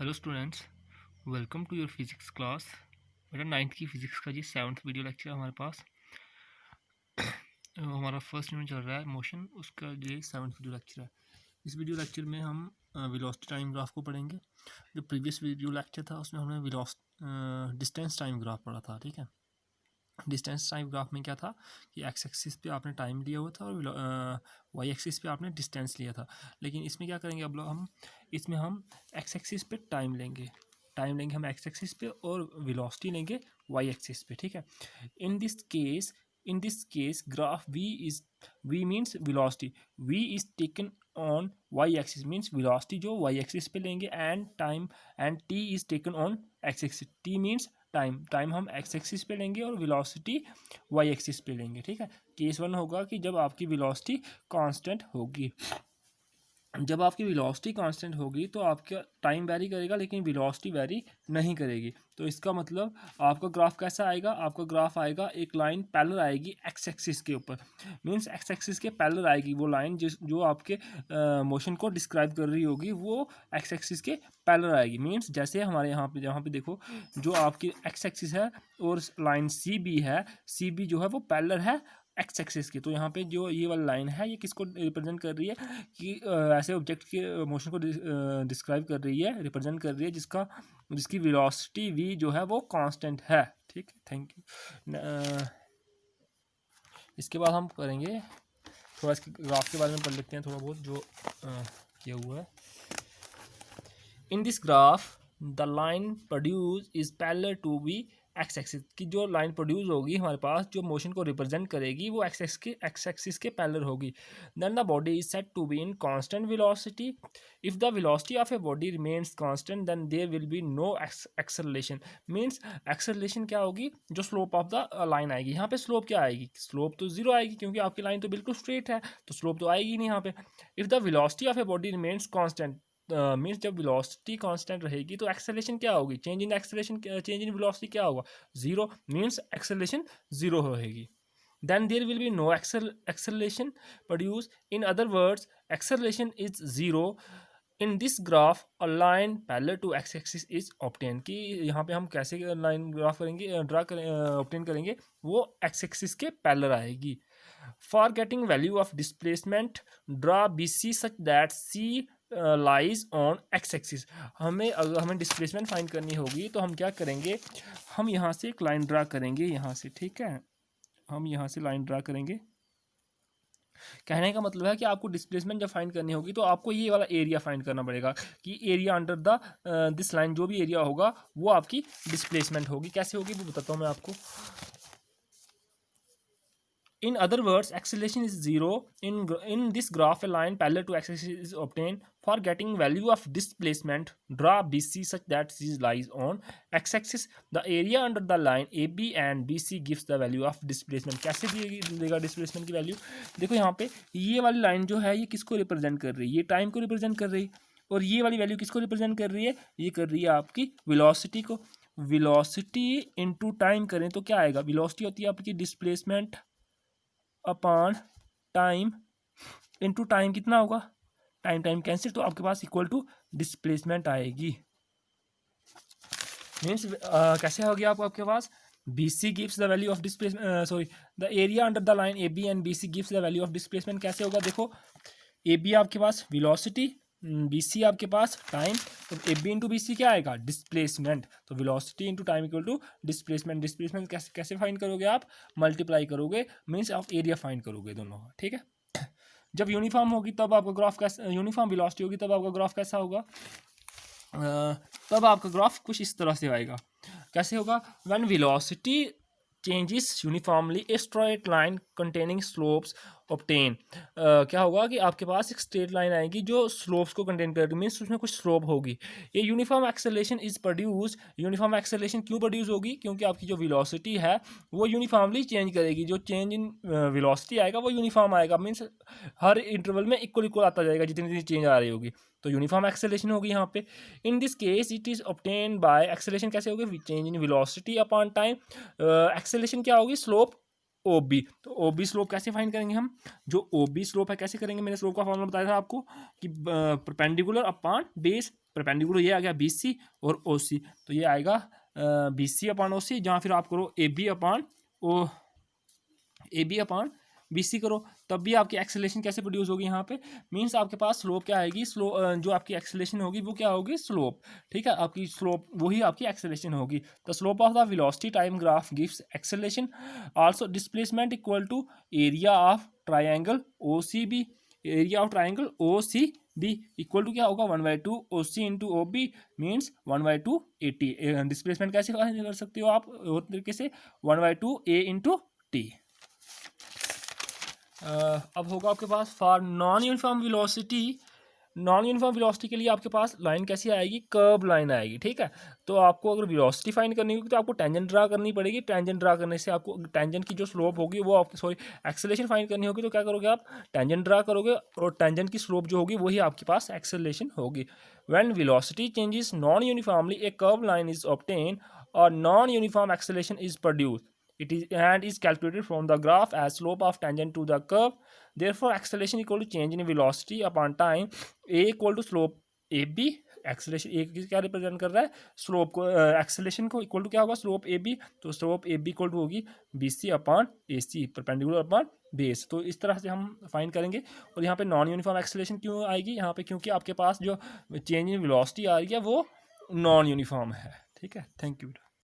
Hello students, welcome to your physics class. मेरा 9th की physics का जी 7th वीडियो लेक्चर हमारे पास। हमारा फर्स्ट यूनिट चल रहा है मोशन, उसका ये 7th वीडियो लेक्चर है। इस वीडियो लेक्चर में हम वेलोसिटी टाइम ग्राफ को पढ़ेंगे। जो प्रीवियस वीडियो लेक्चर था उसमें हमने डिस्टेंस टाइम ग्राफ पढ़ा था। ठीक है, डिस्टेंस टाइम ग्राफ में क्या था कि एक्स एक्सिस पे आपने टाइम लिया हुआ था और वाई एक्सिस पे आपने डिस्टेंस लिया था। लेकिन इसमें क्या करेंगे अब लोग हम इसमें हम एक्स एक्सिस पे टाइम लेंगे हम एक्स एक्सिस पे और वेलोसिटी लेंगे वाई एक्सिस पे। ठीक है, in this case graph v means velocity, v is taken on y axis means velocity जो y axis पे लेंगे and time and t is taken on x axis, t means time हम x axis पे लेंगे और velocity y axis पे लेंगे। ठीक है, केस 1 होगा कि जब आपकी वेलोसिटी कांस्टेंट होगी। जब आपकी वेलोसिटी कांस्टेंट होगी तो आपका टाइम वेरी करेगा लेकिन वेलोसिटी वेरी नहीं करेगी। तो इसका मतलब आपका ग्राफ कैसा आएगा, आपका ग्राफ आएगा एक लाइन पैरेलल आएगी एक्स एक्सिस के ऊपर, मींस एक्स एक्सिस के पैरेलल आएगी वो लाइन जो आपके मोशन को डिस्क्राइब कर रही होगी, वो एक्स एक्सिस के पैरेलल आएगी। मींस जैसे हमारे यहाँ पे देखो, जो आपकी एक्स एक्सिस है और लाइन सी बी है, सी बी जो है वो पैरेलल है एक्स एक्सिस की। तो यहाँ पे जो ये वाली लाइन है ये किसको रिप्रेजेंट कर रही है कि ऐसे ऑब्जेक्ट के मोशन को डिस्क्राइब कर रही है, रिप्रेजेंट कर रही है जिसकी वेलोसिटी v जो है वो कांस्टेंट है। ठीक है, थैंक यू। इसके बाद हम करेंगे थोड़ा इसके ग्राफ के बारे में पढ़ लेते हैं थोड़ा बहुत जो किया हुआ है। In this graph the line produce is parallel to be X axis की। जो लाइन प्रोड्यूस होगी हमारे पास जो मोशन को रिप्रेजेंट करेगी वो एक्स एक्सिस के पैरेलल होगी। Then the body is said to be in constant velocity. If the velocity of a body remains constant then there will be no acceleration. Means acceleration क्या होगी, जो slope of the line आएगी। यहाँ पे slope क्या आएगी, slope तो zero आएगी क्योंकि आपकी लाइन तो बिल्कुल स्ट्रेट है, तो स्लोप तो आएगी नहीं यहाँ पे। If the velocity of a body remains constant means जब वेलोसिटी कांस्टेंट रहेगी तो एक्सेलरेशन क्या होगी, चेंज इन वेलोसिटी क्या होगा, जीरो। मीन्स एक्सेलरेशन जीरो रहेगी। then there will be no acceleration produced. In other words, acceleration is zero. In this graph a line parallel to x axis is obtained। कि यहाँ पे हम कैसे line graph करेंगे, obtain करेंगे, वो x axis के पैरेलल आएगी। For getting value of displacement draw BC such that C lies on x axis. अगर हमें डिस्प्लेसमेंट फाइंड करनी होगी तो हम क्या करेंगे, हम यहाँ से एक लाइन ड्रा करेंगे यहाँ से। ठीक है, हम यहाँ से लाइन ड्रा करेंगे। कहने का मतलब है कि आपको डिस्प्लेसमेंट जब फाइंड करनी होगी तो आपको ये वाला एरिया फाइंड करना पड़ेगा कि area under the this line जो भी एरिया होगा वो आपकी डिस्प्लेसमेंट होगी। कैसे होगी वो बताता हूँ मैं आपको। In other words, acceleration is zero. In this graph, a line parallel to x-axis is obtained. For getting value of displacement, draw BC such that C lies on x-axis. The area under the line AB and BC gives the value of displacement. कैसे देगा displacement की value, देखो यहाँ पे ये वाली line जो है ये किसको रिप्रेजेंट कर रही है, ये टाइम को रिप्रेजेंट कर रही है। और ये वाली वैल्यू किसको रिप्रेजेंट कर रही है, ये कर रही है आपकी वेलोसिटी को। वेलोसिटी इनटू टाइम करें तो क्या आएगा, वेलोसिटी होती है आपकी displacement upon time into time, कितना होगा, टाइम कैंसिल, तो आपके पास इक्वल टू डिस्प्लेसमेंट आएगी। मीन्स कैसे होगी आपके पास BC gives the value of displacement, sorry the area under the line AB and BC gives the value of displacement. कैसे होगा, देखो AB आपके पास वेलोसिटी, BC आपके पास टाइम, तो AB इंटू BC क्या आएगा, डिस्प्लेसमेंट। तो velocity into time equal to displacement. Displacement कैसे फाइंड करोगे आप, मल्टीप्लाई करोगे, मीन्स आप एरिया फाइंड करोगे दोनों का। ठीक है, जब यूनिफॉर्म होगी तब आपका ग्राफ कैसा, यूनिफॉर्म वेलोसिटी होगी तब आपका ग्राफ कैसा होगा, तब आपका ग्राफ कुछ इस तरह से आएगा। कैसे होगा, when velocity changes uniformly a straight line containing slopes obtain। क्या होगा कि आपके पास एक स्ट्रेट लाइन आएगी जो स्लोप्स को कंटेन करेगी, मीन्स उसमें कुछ स्लोप होगी। ये uniform acceleration is produce. Uniform acceleration क्यों प्रोड्यूस होगी, क्योंकि आपकी जो वेलोसिटी है वो यूनिफॉर्मली चेंज करेगी। जो चेंज इन वेलोसिटी आएगा वो यूनिफॉर्म आएगा, मीन्स हर इंटरवल में इक्वल इक्वल आता जाएगा जितनी जितनी चेंज आ रही होगी, तो यूनिफॉर्म एक्सेलरेशन होगी यहाँ पे। In this case it is obtain bye acceleration कैसे होगी, change in velocity upon time. Acceleration क्या होगी, स्लोप ओ बी। तो ओ बी स्लोप कैसे फाइंड करेंगे हम, जो ओ बी स्लोप है कैसे करेंगे, मैंने स्लोप का फॉर्मूला बताया था आपको कि परपेंडिकुलर अपॉन बेस, परपेंडिकुलर ये आ गया बी सी और ओ सी, तो ये आएगा बी सी अपॉन ओ सी, जहाँ फिर आप करो A B upon O, A B upon B C करो, तब भी आपकी एक्सेलेरेशन कैसे प्रोड्यूस होगी यहाँ पे, मीन्स आपके पास स्लोप क्या आएगी, जो आपकी एक्सेलेरेशन होगी वो क्या होगी, स्लोप, ठीक है, आपकी स्लोप वही आपकी एक्सेलेरेशन होगी। The slope of the velocity time graph gives acceleration, also displacement equal to area of triangle O C B, area of triangle O C B equal to क्या होगा 1/2 O C into O B, means 1/2 80। Displacement कैसे कर सकते हो आप और तरीके से 1/2 ए इंटू टी। अब होगा आपके पास for non uniform velocity, non uniform velocity के लिए आपके पास लाइन कैसी आएगी, कर्व लाइन आएगी, ठीक है। तो आपको अगर वेलोसिटी फाइंड करनी होगी तो आपको टेंजेंट ड्रा करनी पड़ेगी, टेंजेंट ड्रा करने से आपको टेंजेंट की जो स्लोप होगी वो आपकी, सॉरी एक्सेलेरेशन फाइंड करनी होगी, तो क्या करोगे आप टेंजेंट ड्रा करोगे और टेंजेंट की स्लोप जो होगी वही आपके पास एक्सेलेरेशन होगी। When velocity changes non uniformly a curve line is obtain और non uniform acceleration is produce, it is and is calculated from the graph as slope of tangent to the curve. Therefore acceleration equal to change in velocity upon time, a equal to slope A B, acceleration a क्या represent कर रहा है, slope को, acceleration को equal to क्या होगा, slope A B, तो slope A B equal to होगी B C upon A C, perpendicular upon base. तो इस तरह से हम फाइंड करेंगे। और यहाँ पे नॉन यूनिफॉर्म एक्सेलेरेशन क्यों आएगी यहाँ पे, क्योंकि आपके पास जो चेंज इन वेलोसिटी आ रही है वो नॉन यूनिफॉर्म है, ठीक है। Thank you.